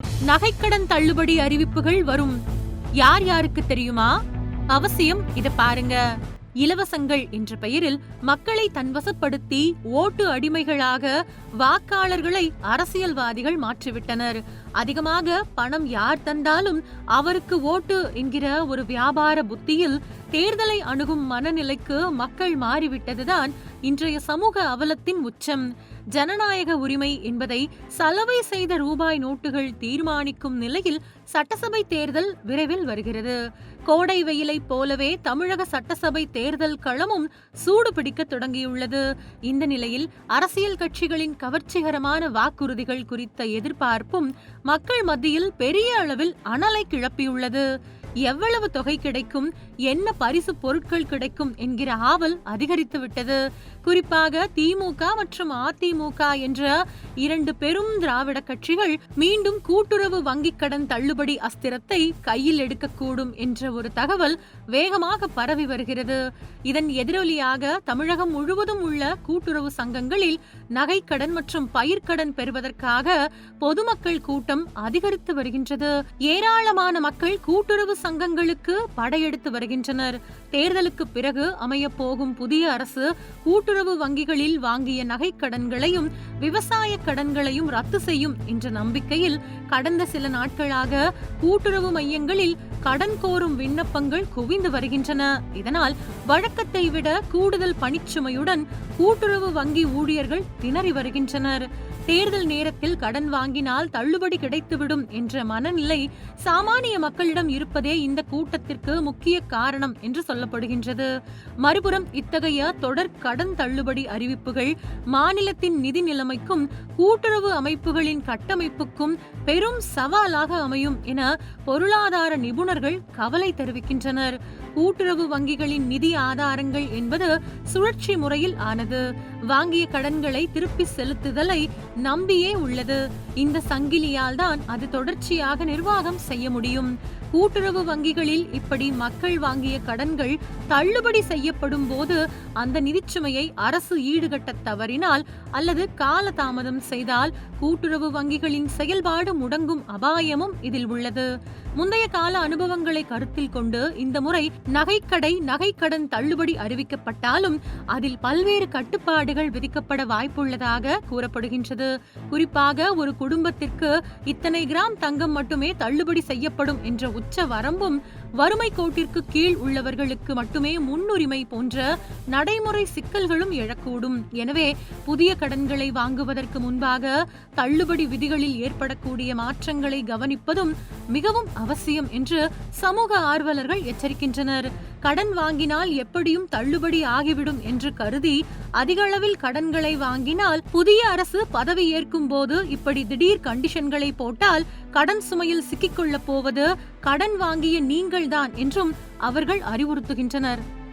நகைக்கடன் தள்ளுபடி அறிவிப்புகள் வரும். யார் யாருக்கு தெரியுமா? அவசியம் இத பாருங்க. இலவசங்கள் என்ற பெயரில் மக்களை தன்வசப்படுத்தி ஓட்டு அடிமைகளாக வாக்காளர்களை அரசியல்வாதிகள் மாற்றிவிட்டனர். அதிகமாக பணம் யார் தந்தாலும் அவருக்கு ஓட்டு என்கிற ஒரு வியாபார புத்தியில் தேர்தலை அணுகும் மனநிலைக்கு மக்கள் மாறிவிட்டதுதான் இன்றைய சமூக அவலத்தின் உச்சம். ஜனநாயக உரிமை என்பதை சலவை செய்த ரூபாய் நோட்டுகள் தீர்மானிக்கும் நிலையில் சட்டசபை தேர்தல் விரைவில் வருகிறது. கோடை வெயிலை போலவே தமிழக சட்டசபை தேர்தல் களமும் சூடு பிடிக்க தொடங்கியுள்ளது. இந்த நிலையில் அரசியல் கட்சிகளின் கவர்ச்சிகரமான வாக்குறுதிகள் குறித்த எதிர்பார்ப்பும் மக்கள் மத்தியில் பெரிய அளவில் அனலை கிளப்பியுள்ளது. எவ்வளவு தொகை கிடைக்கும், என்ன பரிசு பொருட்கள் கிடைக்கும் என்கிற ஆவல் அதிகரித்து விட்டது. குறிப்பாக திமுக மற்றும் அதிமுக என்ற இரண்டு பெரும் திராவிட கட்சிகள் மீண்டும் கூட்டுறவு வங்கிக் கடன் தள்ளுபடி அஸ்திரத்தை கையில் எடுக்கக்கூடும் என்ற ஒரு தகவல் வேகமாக பரவி வருகிறது. இதன் எதிரொலியாக தமிழகம் முழுவதும் உள்ள கூட்டுறவு சங்கங்களில் நகைக்கடன் மற்றும் பயிர்க்கடன் பெறுவதற்காக பொதுமக்கள் கூட்டம் அதிகரித்து வருகின்றது. ஏராளமான மக்கள் கூட்டுறவு சங்கங்களுக்கு படையெடுத்து வருகின்றனர். தேர்தலுக்கு பிறகு அமைய போகும் புதிய அரசு கூட்டுறவு வங்கிகளில் வாங்கிய நகைக்கடன்களையும் விவசாய கடன்களையும் ரத்து செய்யும் என்ற நம்பிக்கையில் கடந்த சில நாட்களாக கூட்டுறவு மையங்களில் கடன் கோரும் விண்ணப்பங்கள் குவிந்து வருகின்றன. இதனால் வழக்கத்தை விட கூடுதல் பணிச்சுமையுடன் கூட்டுறவு வங்கி ஊழியர்கள் திணறி வருகின்றனர். தேர்தல் நேரத்தில் கடன் வாங்கினால் தள்ளுபடி கிடைத்துவிடும் என்ற மனநிலை சாமானிய மக்களிடம் இருப்பதே இந்த கூட்டத்திற்கு முக்கிய காரணம் என்று சொல்லப்படுகின்றது. மறுபுறம் இத்தகைய தொடர் கடன் தள்ளுபடி அறிவிப்புகள் மாநிலத்தின் நிதி நிலைமைக்கும் கூட்டுறவு அமைப்புகளின் கட்டமைப்புக்கும் பெரும் சவாலாக அமையும் என பொருளாதார நிபுணர்கள் கவலை தெரிவிக்கின்றனர். கூட்டுறவு வங்கிகளின் நிதி ஆதாரங்கள் என்பது சுழற்சி முறையில் ஆனது. வாங்கிய கடன்களை திருப்பி செலுத்துதலை நம்பியே உள்ளது. இந்த சங்கிலியால் தான் அது தொடர்ச்சியாக நிர்வாகம் செய்ய முடியும். கூட்டுறவு வங்கிகளில் இப்படி மக்கள் வாங்கிய கடன்கள் தள்ளுபடி செய்யப்படும் போது அந்த நிதிச்சுமையை அரசு ஈடுகட்ட தவறினால் அல்லது காலதாமதம் செய்தால் கூட்டுறவு வங்கிகளின் செயல்பாடு முடங்கும் அபாயமும் இதில் உள்ளது. முந்தைய கால அனுபவங்களை கருத்தில் கொண்டு இந்த முறை நகைக்கடன் தள்ளுபடி அறிவிக்கப்பட்டாலும் அதில் பல்வேறு கட்டுப்பாடுகள் விதிக்கப்பட வாய்ப்புள்ளதாக கூறப்படுகின்றது. குறிப்பாக ஒரு குடும்பத்திற்கு இத்தனை கிராம் தங்கம் மட்டுமே தள்ளுபடி செய்யப்படும் என்ற உச்ச வரம்பும் வறுமை கோட்டிற்கு கீழ் உள்ளவர்களுக்கு மட்டுமே முன்னுரிமை போன்ற நடைமுறை சிக்கல்களும் எழக்கூடும். எனவே புதிய கடன்களை வாங்குவதற்கு முன்பாக தள்ளுபடி விதிகளில் ஏற்படக்கூடிய மாற்றங்களை கவனிப்பதும் மிகவும் அவசியம் என்று சமூக ஆர்வலர்கள் எச்சரிக்கின்றனர். கடன் வாங்கினால் எப்படியும் தள்ளுபடி ஆகிவிடும் என்று கருதி அதிக அளவில் கடன்களை வாங்கினால் புதிய அரசு பதவி ஏற்கும் போது இப்படி திடீர் கண்டிஷன்களை போட்டால் கடன் சுமையில் சிக்கிக்கொள்ளப் போவது கடன் வாங்கிய நீங்கள்தான் என்றும் அவர்கள் அறிவுறுத்துகின்றனர்.